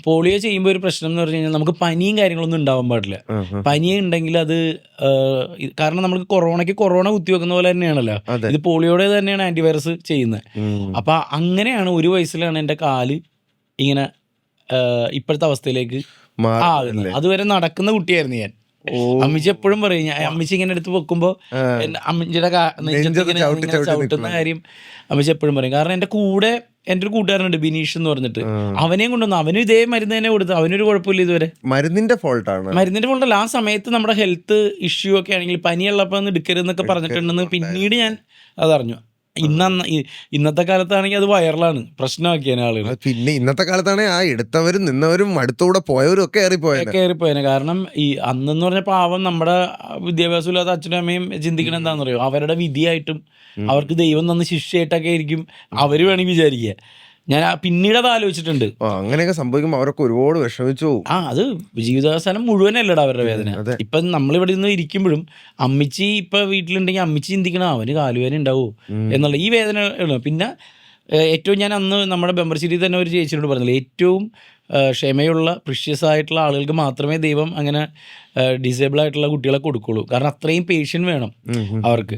Polio ചെയ്യുമ്പോൾ ഒരു പ്രശ്നം എന്ന് പറഞ്ഞു കഴിഞ്ഞാൽ നമുക്ക് പനിയും കാര്യങ്ങളൊന്നും ഉണ്ടാവാൻ പാടില്ല. പനി ഉണ്ടെങ്കിൽ അത് കാരണം നമുക്ക് കൊറോണ കുത്തിവെക്കുന്ന പോലെ തന്നെയാണല്ലോ ഇത്, പോളിയോടെ തന്നെയാണ് ആന്റിവൈറസ് ചെയ്യുന്നത്. അപ്പൊ അങ്ങനെയാണ് 1 വയസ്സിലാണ് എൻ്റെ കാല് ഇങ്ങനെ ഇപ്പോഴത്തെ അവസ്ഥയിലേക്ക് അതുവരെ നടക്കുന്ന കുട്ടിയായിരുന്നു ഞാൻ. അമ്മച്ചി എപ്പോഴും പറയും, അമ്മച്ചി ഇങ്ങനെ എടുത്ത് വെക്കുമ്പോ അമ്മച്ചിയുടെ ചവിട്ടുന്ന കാര്യം അമ്മച്ചി എപ്പോഴും പറയും. കാരണം എൻ്റെ കൂടെ എൻ്റെ ഒരു കൂട്ടുകാരനുണ്ട് ബിനീഷ് എന്ന് പറഞ്ഞിട്ട്, അവനെയും കൊണ്ടുവന്നു. അവനും ഇതേ മരുന്ന് തന്നെ കൊടുത്തു, അവനൊരു കുഴപ്പമില്ല ഇതുവരെ. മരുന്നിന്റെ ഫോൾട്ടല്ല, ആ സമയത്ത് നമ്മുടെ ഹെൽത്ത് ഇഷ്യൂ ഒക്കെ ആണെങ്കിൽ പനിയുള്ളപ്പോ എടുക്കരുതെന്നൊക്കെ പറഞ്ഞിട്ടുണ്ടെന്ന് പിന്നീട് ഞാൻ അതറിഞ്ഞു. ഇന്നത്തെ കാലത്താണെങ്കിൽ അത് വൈറലാണ്, പ്രശ്നമാക്കിയാണ് ആളുകൾ. പിന്നെ ഇന്നത്തെ കാലത്താണെങ്കിൽ ആ എടുത്തവരും നിന്നവരും അടുത്തൂടെ പോയവരും ഒക്കെ കയറിപ്പോയേനെ. കാരണം ഈ അന്നെന്ന് പറഞ്ഞ പാവം നമ്മുടെ വിദ്യാഭ്യാസം ഇല്ലാത്ത അച്ഛനും അമ്മയും ചിന്തിക്കണം എന്താണെന്ന് പറയുമോ, അവരുടെ വിധിയായിട്ടും അവർക്ക് ദൈവം തന്ന ശിക്ഷയായിട്ടൊക്കെ ആയിരിക്കും അവര് വേണമെങ്കിൽ വിചാരിക്കുക. ഞാൻ പിന്നീട് അത് ആലോചിച്ചിട്ടുണ്ട്. അങ്ങനെയൊക്കെ സംഭവിക്കുമ്പോൾ അവരൊക്കെ ഒരുപാട് വിഷമിച്ചു. അത് ജീവിതാവസാനം മുഴുവനല്ലടാ അവരുടെ വേദന. ഇപ്പം നമ്മളിവിടെ നിന്ന് ഇരിക്കുമ്പോഴും അമ്മച്ചി ഇപ്പം വീട്ടിലുണ്ടെങ്കിൽ അമ്മച്ചി ചിന്തിക്കണം അവന് കാലുവേദന ഉണ്ടാവോ എന്നുള്ള ഈ വേദന. പിന്നെ ഏറ്റവും ഞാൻ അന്ന് നമ്മുടെ മെമ്പർഷിപ്പിൽ തന്നെ ഒരു ചേച്ചിയോട് പറഞ്ഞില്ല, ഏറ്റവും ക്ഷമയുള്ള പ്രിഷ്യസ് ആയിട്ടുള്ള ആളുകൾക്ക് മാത്രമേ ദൈവം അങ്ങനെ ഡിസേബിൾ ആയിട്ടുള്ള കുട്ടികളെ കൊടുക്കുള്ളൂ. കാരണം അത്രയും പേഷ്യൻ്റ് വേണം അവർക്ക്.